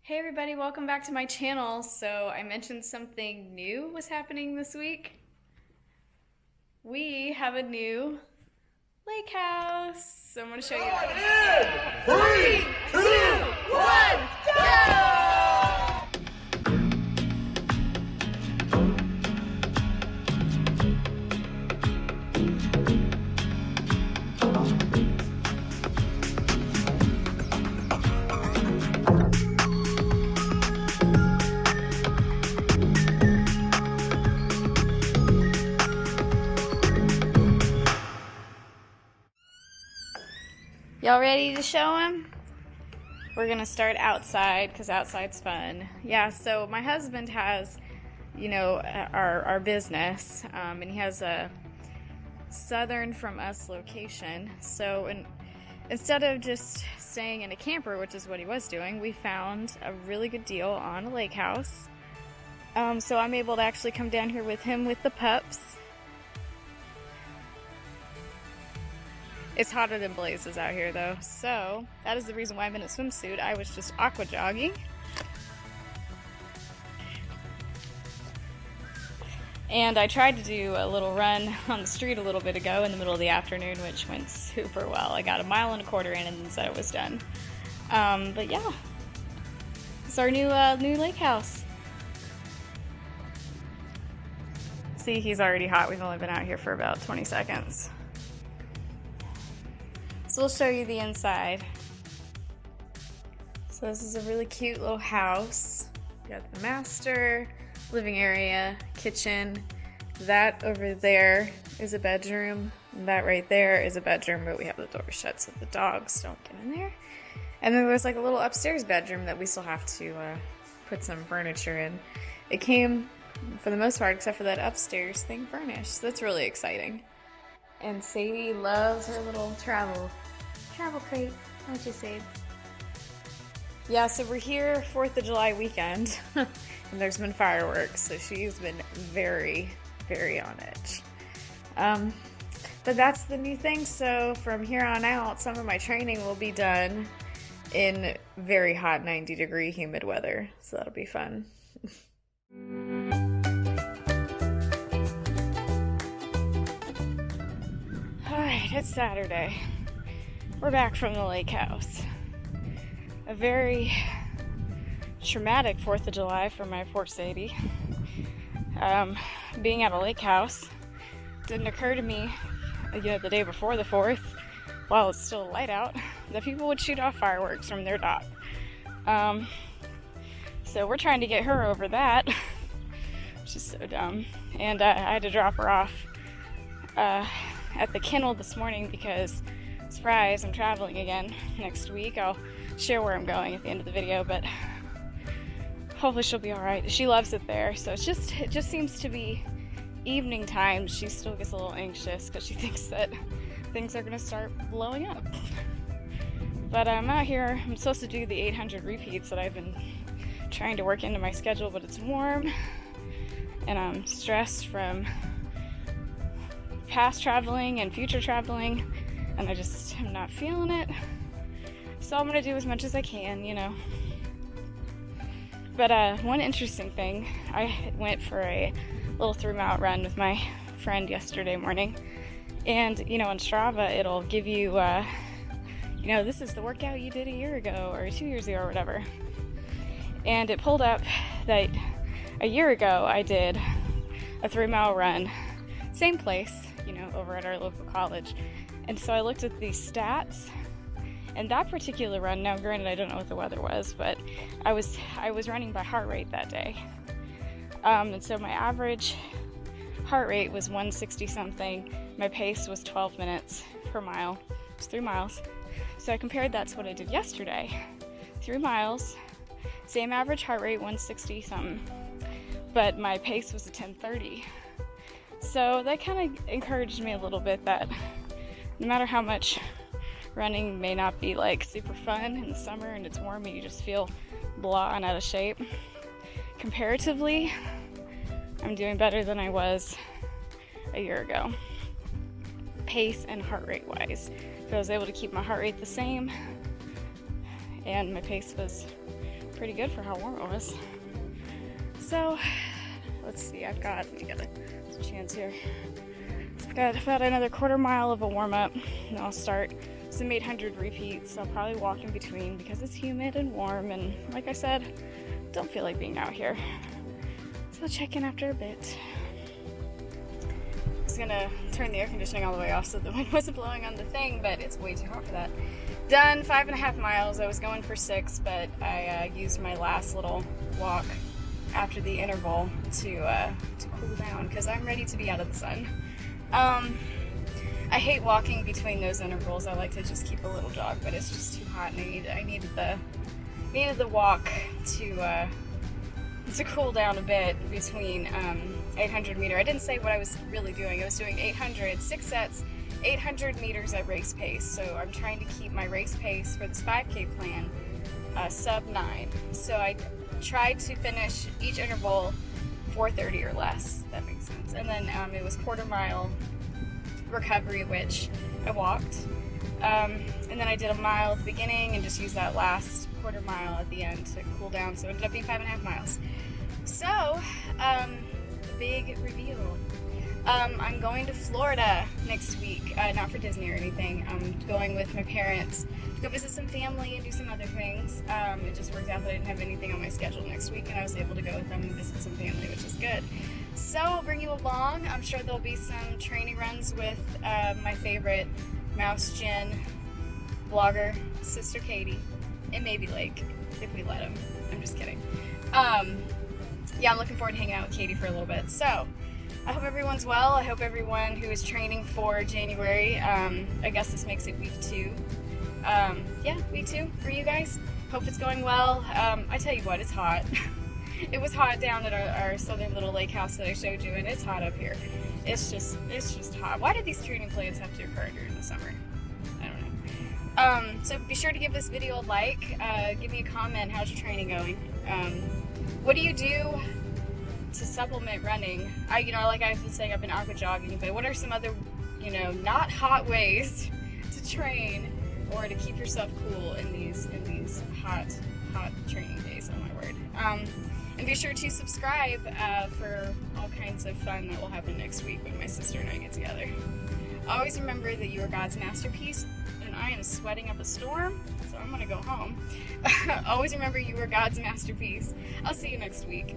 Hey everybody, welcome back to my channel. So I mentioned something new was happening this week. We have a new lake house. So I'm going to show you. 3, 2, 1, go! Y'all ready to show them? We're gonna start outside because outside's fun. Yeah, so my husband has, our business, and he has a southern from us location. So instead of just staying in a camper, which is what he was doing, we found a really good deal on a lake house. So I'm able to actually come down here with him with the pups. It's hotter than blazes out here though, so that is the reason why I'm in a swimsuit. I was just aqua jogging. And I tried to do a little run on the street a little bit ago in the middle of the afternoon, which went super well. I got 1.25 miles in and then said it was done. But yeah, it's our new lake house. See, he's already hot. We've only been out here for about 20 seconds. So we'll show you the inside. So this is a really cute little house. You got the master, living area, kitchen. That over there is a bedroom. And that right there is a bedroom, but we have the door shut so the dogs don't get in there. And then there's like a little upstairs bedroom that we still have to put some furniture in. It came, for the most part, except for that upstairs thing, furnished. So that's really exciting. And Sadie loves her little travel crate, don't you say? Yeah, so we're here 4th of July weekend, and there's been fireworks, so she's been very, very on edge. But that's the new thing, so from here on out, some of my training will be done in very hot 90-degree humid weather, so that'll be fun. Alright, it's Saturday. We're back from the lake house. A very traumatic 4th of July for my poor Sadie. Being at a lake house, didn't occur to me, the day before the 4th, while it's still light out, that people would shoot off fireworks from their dock. So we're trying to get her over that, which is so dumb. And I had to drop her off at the kennel this morning because, surprise, I'm traveling again next week. I'll share where I'm going at the end of the video, but hopefully she'll be alright. She loves it there, so it just seems to be evening time. She still gets a little anxious because she thinks that things are going to start blowing up. But I'm out here. I'm supposed to do the 800 repeats that I've been trying to work into my schedule, but it's warm, and I'm stressed from past traveling and future traveling, and I just am not feeling it. So I'm gonna do as much as I can, But one interesting thing, I went for a little 3-mile run with my friend yesterday morning, and on Strava it'll give you, this is the workout you did a year ago or 2 years ago or whatever. And it pulled up that a year ago I did a 3-mile run, same place, over at our local college. And so I looked at these stats, and that particular run, now granted I don't know what the weather was, but I was running by heart rate that day. And so my average heart rate was 160 something. My pace was 12 minutes per mile. It's 3 miles. So I compared that to what I did yesterday. 3 miles, same average heart rate, 160 something, but my pace was a 10:30. So that kind of encouraged me a little bit that no matter how much running may not be like super fun in the summer and it's warm and you just feel blah and out of shape, comparatively I'm doing better than I was a year ago, pace and heart rate wise. So I was able to keep my heart rate the same, and my pace was pretty good for how warm it was. So, let's see, let me get a chance here. I've got about another quarter mile of a warm-up, and I'll start some 800 repeats. I'll probably walk in between because it's humid and warm, and like I said, don't feel like being out here. So I'll check in after a bit. I was gonna turn the air conditioning all the way off so the wind wasn't blowing on the thing, but it's way too hot for that. Done 5.5 miles. I was going for 6, but I used my last little walk after the interval to cool down because I'm ready to be out of the sun. I hate walking between those intervals. I like to just keep a little jog, but it's just too hot, and I needed the walk to cool down a bit between 800 meter. I didn't say what I was really doing. I was doing 800, 6 sets, 800 meters at race pace. So I'm trying to keep my race pace for this 5K plan sub 9. So I tried to finish each interval 4:30 or less. That makes sense. And then it was quarter mile recovery, which I walked. And then I did a mile at the beginning and just used that last quarter mile at the end to cool down. So it ended up being 5.5 miles. So, big reveal. I'm going to Florida next week, not for Disney or anything. I'm going with my parents to go visit some family and do some other things. It just worked out that I didn't have anything on my schedule next week, and I was able to go with them and visit some family, which is good. So I'll bring you along. I'm sure there'll be some training runs with my favorite Mouse Gin vlogger, Sister Katie, and maybe Lake, if we let him. I'm just kidding. Yeah, I'm looking forward to hanging out with Katie for a little bit. So I hope everyone's well. I hope everyone who is training for January, I guess this makes it week 2. Yeah, week 2 for you guys. Hope it's going well. I tell you what, it's hot. It was hot down at our southern little lake house that I showed you, and it's hot up here. It's just hot. Why did these training plans have to occur during the summer? I don't know. So be sure to give this video a like. Give me a comment. How's your training going? What do you do to supplement running? Like I've been saying, I've been aqua jogging, but what are some other, not hot ways to train or to keep yourself cool in these hot training days? Oh my word. And be sure to subscribe for all kinds of fun that will happen next week when my sister and I get together. Always remember that you are God's masterpiece, and I am sweating up a storm, so I'm gonna go home. Always remember you are God's masterpiece. I'll see you next week.